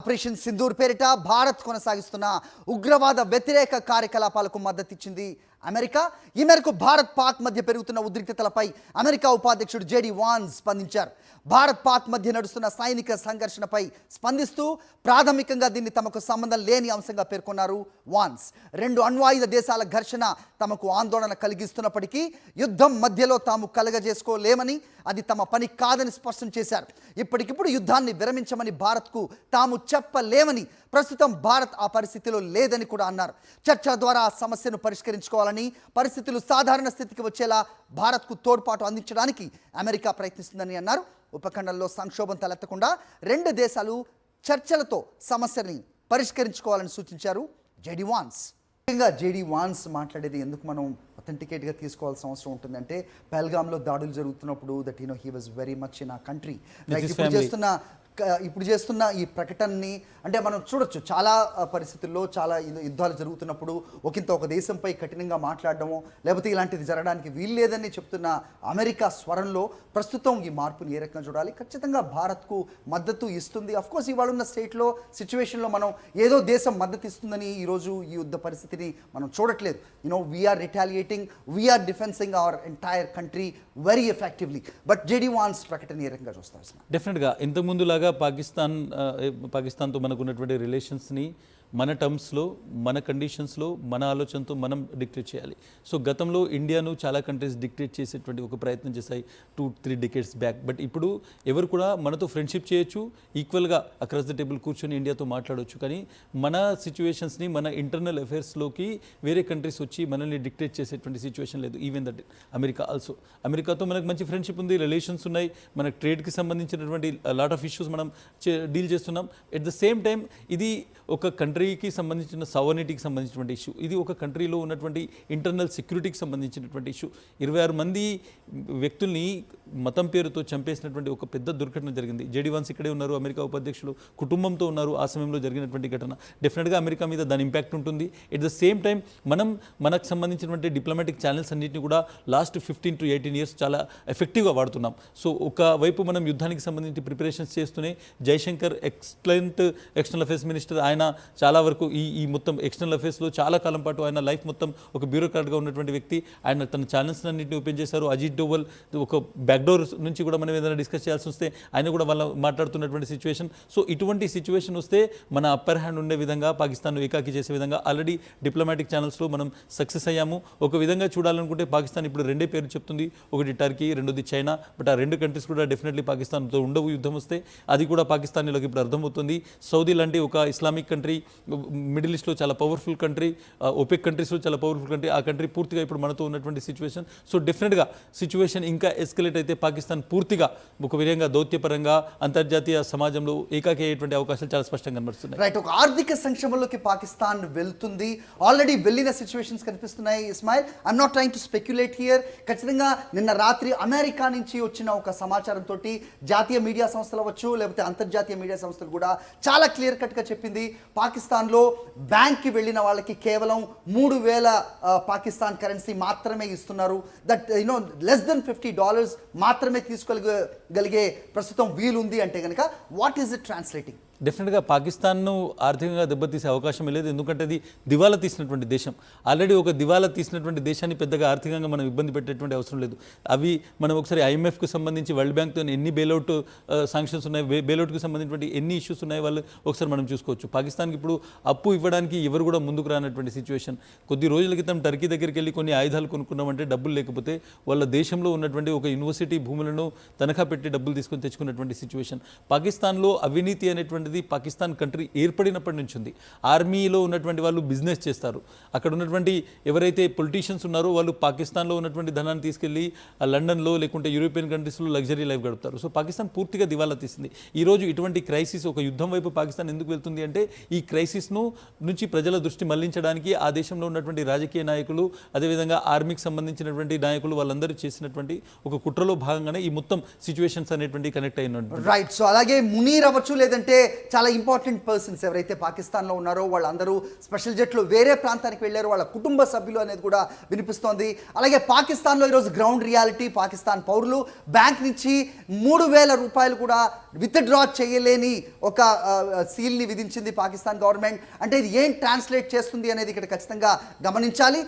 Operation Sindoor పేరిట భారత్ కొనసాగిస్తున్న ఉగ్రవాద వ్యతిరేక కార్యకలాపాలకు మద్దతిచ్చింది అమెరికా. ఈ మేరకు భారత్ పాక్ మధ్య పెరుగుతున్న ఉద్రిక్తతలపై అమెరికా ఉపాధ్యక్షుడు జేడీ వాన్స్ స్పందించారు. భారత్ పాక్ మధ్య నడుస్తున్న సైనిక సంఘర్షణపై స్పందిస్తూ ప్రాథమికంగా దీన్ని తమకు సంబంధం లేని అంశంగా పేర్కొన్నారు వాన్స్. రెండు అణ్వాయుధ దేశాల ఘర్షణ తమకు ఆందోళన కలిగిస్తున్నప్పటికీ యుద్ధం మధ్యలో తాము కలగజేసుకోలేమని, అది తమ పని కాదని స్పష్టం చేశారు. ఇప్పటికిప్పుడు యుద్ధాన్ని విరమించమని భారత్కు తాము చెప్పలేమని, ప్రస్తుతం భారత్ ఆ పరిస్థితిలో లేదని కూడా అన్నారు. చర్చల ద్వారా ఆ సమస్యను పరిష్కరించుకోవాలని, పరిస్థితులు సాధారణ స్థితికి వచ్చేలా భారత్కు తోడ్పాటు అందించడానికి అమెరికా ప్రయత్నిస్తుందని అన్నారు. ఉపఖండంలో సంక్షోభం తలెత్తకుండా రెండు దేశాలు చర్చలతో సమస్యని పరిష్కరించుకోవాలని సూచించారు జేడీ వాన్స్. ముఖ్యంగా జేడీ వాన్స్ మాట్లాడేది ఎందుకు మనం అథెంటికేట్గా తీసుకోవాల్సిన అవసరం ఉంటుందంటే, పహల్గామ్లో దాడులు జరుగుతున్నప్పుడు that he was very much in ఆ కంట్రీ. ఇప్పుడు చేస్తున్న ఈ ప్రకటనని అంటే మనం చూడొచ్చు, చాలా పరిస్థితుల్లో చాలా యుద్ధాలు జరుగుతున్నప్పుడు ఒక దేశంపై కఠినంగా మాట్లాడడమో లేకపోతే ఇలాంటిది జరగడానికి వీల్లేదని చెప్తున్న అమెరికా స్వరంలో ప్రస్తుతం ఈ మార్పుని ఏ రకంగా చూడాలి? ఖచ్చితంగా భారత్కు మద్దతు ఇస్తుంది. అఫ్కోర్స్ ఇవాళ ఉన్న సిచ్యువేషన్లో మనం ఏదో దేశం మద్దతు ఇస్తుందని ఈరోజు ఈ యుద్ధ పరిస్థితిని మనం చూడట్లేదు. We are retaliating, we are defending our entire country very effectively. But JD Vance ప్రకటన ఏ రకంగా చూస్తారు? డెఫినెట్గా ఇంతకుముందు లాగా పాకిస్తాన్తో మనకు ఉన్నటువంటి రిలేషన్స్ని మన టర్మ్స్లో, మన కండిషన్స్లో, మన ఆలోచనతో మనం డిక్టేట్ చేయాలి. సో గతంలో ఇండియాను చాలా కంట్రీస్ డిక్టేట్ చేసేటువంటి ఒక ప్రయత్నం చేశాయి 2-3 decades బ్యాక్. బట్ ఇప్పుడు ఎవరు కూడా మనతో ఫ్రెండ్షిప్ చేయొచ్చు, ఈక్వల్గా అక్రాస్ ద టేబుల్ కూర్చొని ఇండియాతో మాట్లాడవచ్చు. కానీ మన సిచ్యువేషన్స్ని, మన ఇంటర్నల్ అఫైర్స్లోకి వేరే కంట్రీస్ వచ్చి మనల్ని డిక్టేట్ చేసేటువంటి సిచ్యువేషన్ లేదు. Even that America also. అమెరికాతో మనకు మంచి ఫ్రెండ్షిప్ ఉంది, రిలేషన్స్ ఉన్నాయి, మన ట్రేడ్కి సంబంధించినటువంటి లాట్ ఆఫ్ ఇష్యూస్ మనం డీల్ చేస్తున్నాం. ఎట్ ద సేమ్ టైం ఇది ఒక కంట్రీకి సంబంధించిన సవర్నిటీకి సంబంధించినటువంటి ఇష్యూ, ఇది ఒక కంట్రీలో ఉన్నటువంటి ఇంటర్నల్ సెక్యూరిటీకి సంబంధించినటువంటి ఇష్యూ. 26 మంది వ్యక్తుల్ని మతం పేరుతో చంపేసినటువంటి ఒక పెద్ద దుర్ఘటన జరిగింది. జేడీ వాన్స్ ఇక్కడే ఉన్నారు, అమెరికా ఉపాధ్యక్షులు కుటుంబంతో ఉన్నారు ఆ సమయంలో జరిగినటువంటి ఘటన. డెఫినెట్గా అమెరికా మీద దాని ఇంపాక్ట్ ఉంటుంది. ఎట్ ద సేమ్ టైం మనకు సంబంధించినటువంటి డిప్లొమాటిక్ ఛానల్స్ అన్నింటినీ కూడా లాస్ట్ 15 to 18 years చాలా ఎఫెక్టివ్గా వాడుతున్నాం. సో ఒకవైపు మనం యుద్ధానికి సంబంధించి ప్రిపరేషన్స్ చేస్తూనే జైశంకర్ ఎక్స్టర్నల్ అఫేర్స్ మినిస్టర్, ఆయన చాలా వరకు ఈ మొత్తం ఎక్స్టర్నల్ అఫేర్స్లో చాలా కాలం పాటు ఆయన లైఫ్ మొత్తం ఒక బ్యూరోక్రాట్గా ఉన్నటువంటి వ్యక్తి. ఆయన తన ఛానల్స్ అన్నింటినీ ఓపెన్ చేశారు. అజిత్ డోవల్ ఒక బ్యాక్డోర్ నుంచి కూడా మనం ఏదైనా డిస్కస్ చేయాల్సి వస్తే ఆయన కూడా వాళ్ళ మాట్లాడుతున్నటువంటి సిచ్యువేషన్. సో ఇటువంటి సిచ్యువేషన్ వస్తే మన అప్పర్ హ్యాండ్ ఉండే విధంగా, పాకిస్తాన్ను ఏకాకి చేసే విధంగా ఆల్రెడీ డిప్లొమాటిక్ ఛానల్స్లో మనం సక్సెస్ అయ్యాము. ఒక విధంగా చూడాలనుకుంటే పాకిస్తాన్ ఇప్పుడు రెండే పేరు చెప్తుంది, ఒకటి టర్కీ, రెండోది చైనా. బట్ ఆ రెండు కంట్రీస్ కూడా డెఫినెట్లీ పాకిస్తాన్తో ఉండవు. యుద్ధం వస్తే అది కూడా పాకిస్తాన్లోకి ఇప్పుడు అర్థమవుతుంది. సౌదీ లాంటి ఒక ఇస్లామిక్ కంట్రీ, మిడిల్ ఈస్ట్లో చాలా పవర్ఫుల్ కంట్రీ, ఒపెక్ కంట్రీస్లో చాలా పవర్ఫుల్ కంట్రీ, ఆ కంట్రీ పూర్తిగా ఇప్పుడు మనతో ఉన్నటువంటి సిచ్యువేషన్. సో డెఫినెట్గా సిచ్యువేషన్ ఇంకా ఎస్కలేట్ అయితే పాకిస్తాన్ పూర్తిగా ఒక విధంగా దౌత్యపరంగా అంతర్జాతీయ సమాజంలో ఏకాకి అయ్యేటువంటి అవకాశాలు చాలా స్పష్టంగా కనబడుతున్నాయి. రైట్, ఒక ఆర్థిక సంక్షేమంలోకి పాకిస్తాన్ వెళ్తుంది, ఆల్రెడీ వెళ్ళిన సిచ్యువేషన్స్ కనిపిస్తున్నాయి. Ismail, I'm not trying to speculate here. ఖచ్చితంగా నిన్న రాత్రి అమెరికా నుంచి వచ్చిన ఒక సమాచారంతో జాతీయ మీడియా సంస్థలు అవ్వచ్చు లేకపోతే అంతర్జాతీయ మీడియా సంస్థలు కూడా చాలా క్లియర్ కట్గా చెప్పింది, పాకిస్తాన్లో బ్యాంక్కి వెళ్ళిన వాళ్ళకి కేవలం 3,000 పాకిస్తాన్ కరెన్సీ మాత్రమే ఇస్తున్నారు. దట్ లెస్ దెన్ $50 మాత్రమే తీసుకోగలిగే ప్రస్తుతం వీలుంది అంటే కనుక వాట్ ఈస్ ఇట్ ట్రాన్స్లేటింగ్? డెఫినెట్గా పాకిస్తాన్ను ఆర్థికంగా దెబ్బతీసే అవకాశం లేదు. ఎందుకంటే అది దివాలా తీసినటువంటి దేశం. ఆల్రెడీ ఒక దివాలా తీసినటువంటి దేశాన్ని పెద్దగా ఆర్థికంగా మనం ఇబ్బంది పెట్టేటువంటి అవసరం లేదు. అవి మనం ఒకసారి IMFకు సంబంధించి, వరల్డ్ బ్యాంక్తో ఎన్ని బెయిల్అవుట్ శాంక్షన్స్ ఉన్నాయి, బెయిల్అవుట్కి సంబంధించినటువంటి ఎన్ని ఇష్యూస్ ఉన్నాయి వాళ్ళు ఒకసారి మనం చూసుకోవచ్చు. పాకిస్తాన్కి ఇప్పుడు అప్పు ఇవ్వడానికి ఎవరు కూడా ముందుకు రానటువంటి సిచ్యువేషన్. కొద్ది రోజుల క్రితం టర్కీ దగ్గరికి వెళ్ళి కొన్ని ఆయుధాలు కొనుక్కున్నామంటే డబ్బులు లేకపోతే వాళ్ళ దేశంలో ఉన్నటువంటి ఒక యూనివర్సిటీ భూములను తనఖా పెట్టి డబ్బులు తీసుకొని తెచ్చుకున్నటువంటి సిచ్యువేషన్. పాకిస్తాన్లో అవినీతి అనేటువంటి పాకిస్తాన్ కంట్రీ ఏర్పడినప్పటి నుంచి ఉంది. ఆర్మీలో ఉన్నటువంటి వాళ్ళు బిజినెస్ చేస్తారు. అక్కడ ఉన్నటువంటి ఎవరైతే పొలిటీషియన్స్ ఉన్నారో వాళ్ళు పాకిస్తాన్లో ఉన్నటువంటి ధనాన్ని తీసుకెళ్ళి లండన్లో లేకుంటే యూరోపియన్ కంట్రీస్లో లగ్జరీ లైఫ్ గడుపుతారు. సో పాకిస్తాన్ పూర్తిగా దివాలా తీసింది. ఈరోజు ఇటువంటి క్రైసిస్, ఒక యుద్ధం వైపు పాకిస్తాన్ ఎందుకు వెళ్తుంది అంటే ఈ క్రైసిస్ను నుంచి ప్రజల దృష్టి మళ్లించడానికి ఆ దేశంలో ఉన్నటువంటి రాజకీయ నాయకులు, అదేవిధంగా ఆర్మీకి సంబంధించినటువంటి నాయకులు వాళ్ళందరూ చేసినటువంటి ఒక కుట్రలో భాగంగానే ఈ మొత్తం సిచ్యువేషన్స్ అనేటువంటి కనెక్ట్ అయినటువంటి. రైట్. సో అలాగే మునీర్ అవ్వచ్చు లేదంటే చాలా ఇంపార్టెంట్ పర్సన్స్ ఎవరైతే పాకిస్తాన్లో ఉన్నారో వాళ్ళందరూ స్పెషల్ జెట్లో వేరే ప్రాంతానికి వెళ్ళారు, వాళ్ళ కుటుంబ సభ్యులు అనేది కూడా వినిపిస్తోంది. అలాగే పాకిస్తాన్లో ఈరోజు గ్రౌండ్ రియాలిటీ, పాకిస్తాన్ పౌరులు బ్యాంక్ నుంచి 3,000 రూపాయలు కూడా విత్డ్రా చేయలేని ఒక సీల్ని విధించింది పాకిస్తాన్ గవర్నమెంట్. అంటే ఇది ఏం ట్రాన్స్లేట్ చేస్తుంది అనేది ఇక్కడ ఖచ్చితంగా గమనించాలి.